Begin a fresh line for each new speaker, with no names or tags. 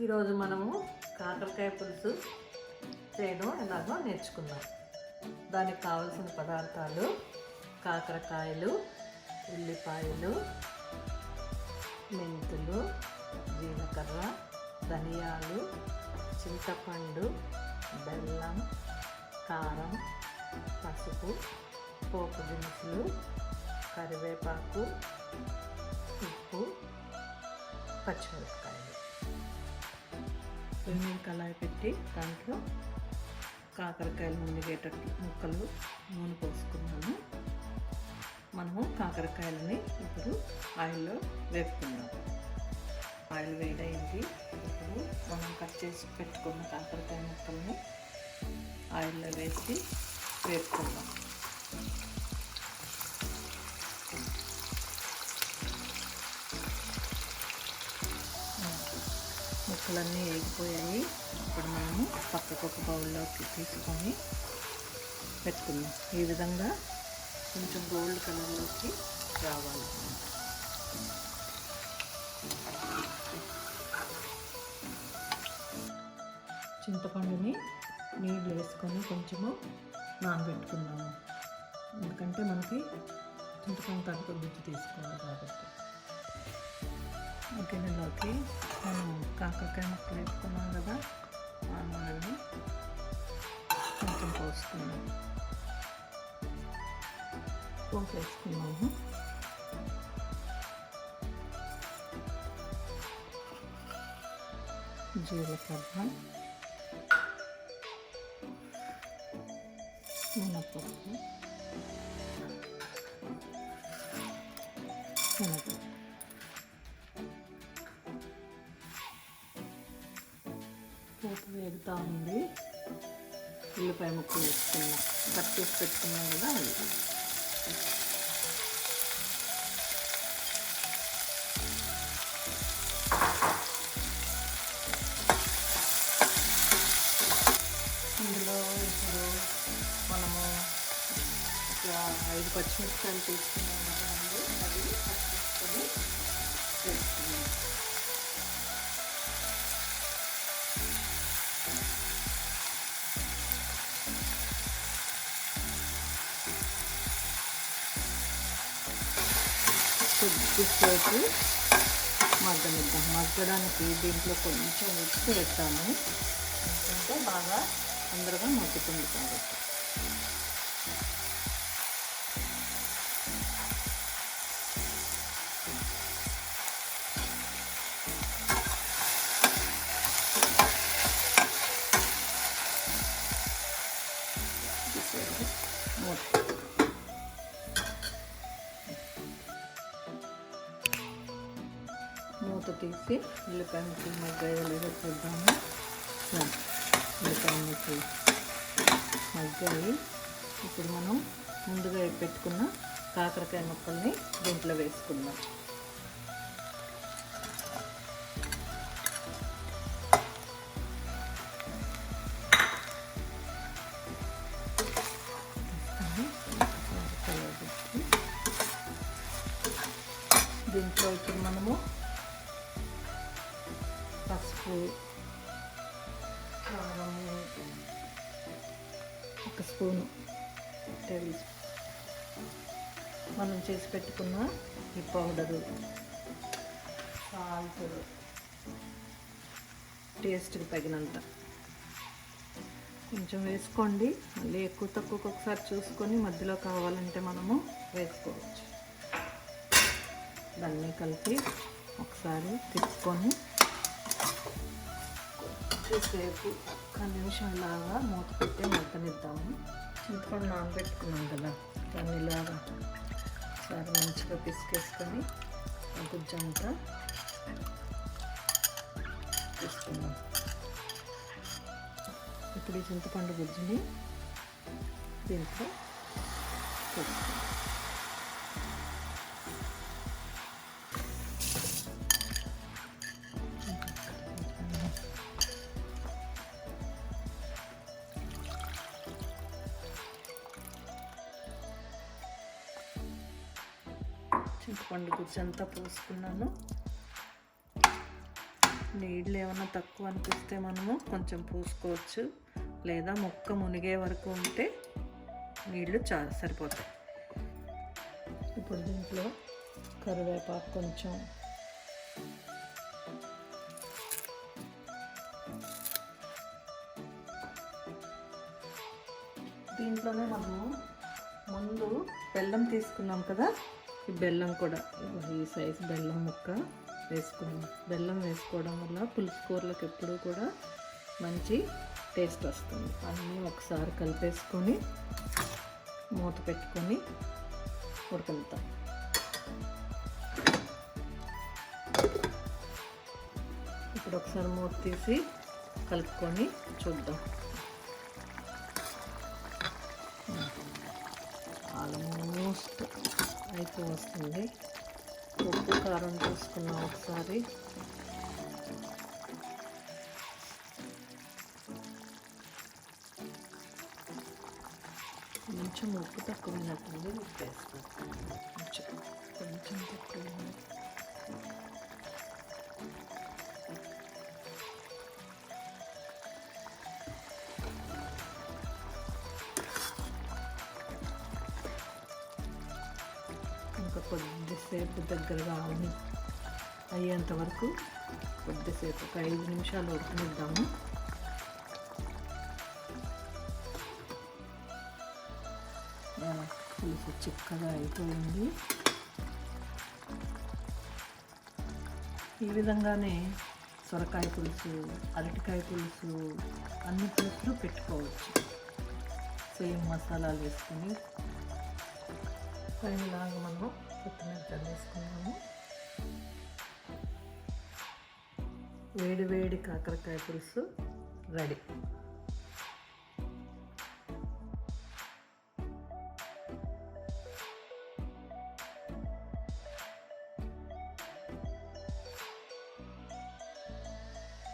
ఈరోజు మనము కాకరకాయ పులుసు చేయడం ఎలాగో నేర్చుకుందాం. దానికి కావలసిన పదార్థాలు: కాకరకాయలు, ఉల్లిపాయలు, మెంతులు, జీలకర్ర, ధనియాలు, చింతపండు, బెల్లం, కారం, పసుపు, పోపు దినుసులు, కరివేపాకు, ఉప్పు, పచ్చిమిరపకాయలు. పొయ్యి కళాయి పెట్టి దాంట్లో కాకరకాయలు మునిగేటట్లు ముక్కలు నూనె పోసుకున్నాను. మనము కాకరకాయలని ఇప్పుడు ఆయిల్లో వేపుకుందాం. ఆయిల్ వేడైంది. ఇప్పుడు మనం కట్ చేసి పెట్టుకున్న కాకరకాయ ముక్కల్ని ఆయిల్లో వేసి వేపుకుందాం. ముక్కలన్నీ వేగిపోయాయి. ఇప్పుడు మనము పక్కకు ఒక బౌల్లోకి తీసుకొని పెట్టుకుందాం. ఈ విధంగా కొంచెం గోల్డ్ కలర్లోకి రావాలి. చింతపండుని నీళ్ళు వేసుకొని కొంచెము నానబెట్టుకుందాము. ఎందుకంటే మనకి చింతపండు తగ్గ గుజ్జు తీసుకోవాలి కాబట్టి. గిన్నెలోకి మనం కాకరకాయ ముక్కలు వేసుకున్నాం కదా, ఆ నూనెని కొంచెం పోసుకున్నాం. పోపు వేసుకున్నాము. జీలకర్ర, మినపప్పు, శనగపప్పు, పోపు వేగుతూ ఉంది. ఉల్లిపాయ ముక్కలు వేసుకున్నాం. కట్ చేసి పెట్టుకున్నాం కదా అవి. ఇందులో ఇప్పుడు మనము ఒక 5 పచ్చిమిరపకాయలు తీసుకున్నాం కదా అండి, అవి కట్ చేసుకొని వేసుకున్నాం. కొద్దిసేపు మగ్గనిద్దాం. మగ్గడానికి దీంట్లో కొంచెం ఉప్పు వేస్తాము, ఎందుకంటే బాగా తొందరగా మగ్గుతుంది కాబట్టి. మూత తీసి ఉల్లిపాయ ముక్కలు మగ్గాయలేదో చూద్దాము. ఉల్లిపాయ ముక్కలు మగ్గాయి. ఇప్పుడు మనం ముందుగా పెట్టుకున్న కాకరకాయ ముక్కల్ని దీంట్లో వేసుకుందాం. దీంట్లో ఇప్పుడు మనము పసుపు, కారము, 1 స్పూను, టేబుల్ స్పూన్ మనం చేసి పెట్టుకున్న ఈ పౌడరు, సాల్ట్ టేస్ట్కి తగినంత కొంచెం వేసుకోండి. మళ్ళీ ఎక్కువ తక్కువ ఒకసారి చూసుకొని మధ్యలో కావాలంటే మనము వేసుకోవచ్చు. దాన్ని కలిపి ఒకసారి తిప్పుకొని కొద్దిసేపు 1 నిమిషం ఇలాగా మూత పెట్టి మగ్గనిద్దాము. చింతపండు నానబెట్టుకున్నాం కదా, దాన్ని ఇలాగా ఒకసారి మంచిగా పిసికేసుకొని గుజ్జంతా తీసుకున్నాం. ఇప్పుడు ఈ చింతపండు గుజ్జుని దీంట్లో తీసుకున్నాం. చింతపండు గుజ్జు అంతా పోసుకున్నాను. నీళ్ళు ఏమైనా తక్కువ అనిపిస్తే మనము కొంచెం పోసుకోవచ్చు, లేదా ముక్క మునిగే వరకు ఉంటే నీళ్ళు చాలా సరిపోతాయి. ఇప్పుడు దీంట్లో కరివేపాకు కొంచెం, దీంట్లోనే మనము ముందు బెల్లం తీసుకున్నాం కదా, ఈ బెల్లం కూడా ఈ సైజు బెల్లం ముక్క వేసుకున్నాం. బెల్లం వేసుకోవడం వల్ల పులుసు కూరలకు ఎప్పుడూ కూడా మంచి టేస్ట్ వస్తుంది. అన్నీ ఒకసారి కలిపేసుకొని మూత పెట్టుకొని ఉడకలుతాం. ఇప్పుడు ఒకసారి మూత తీసి కలుపుకొని చూద్దాం. ఆల్మోస్ట్ అయిపోయి వస్తుంది. ఉప్పు కారం చూసుకున్నాం ఒకసారి. కొంచెం ఉప్పు తక్కువైనట్టుంది, ఉప్పు వేస్తాం. కొంచెం తక్కువ. ఇంకా కొద్దిసేపు దగ్గరగా అయ్యేంత వరకు కొద్దిసేపు ఒక 5 నిమిషాలు ఉడకనిద్దాము. పులుసు చిక్కగా అయిపోయింది. ఈ విధంగానే సొరకాయ పులుసు, అరటికాయ పులుసు, అన్ని పులుసులు పెట్టుకోవచ్చు. సేమ్ మసాలాలు వేసుకొని పైనలాగా మనం కొత్తిమీర చల్లేసుకున్నాము. వేడి వేడి కాకరకాయ పులుసు రెడీ.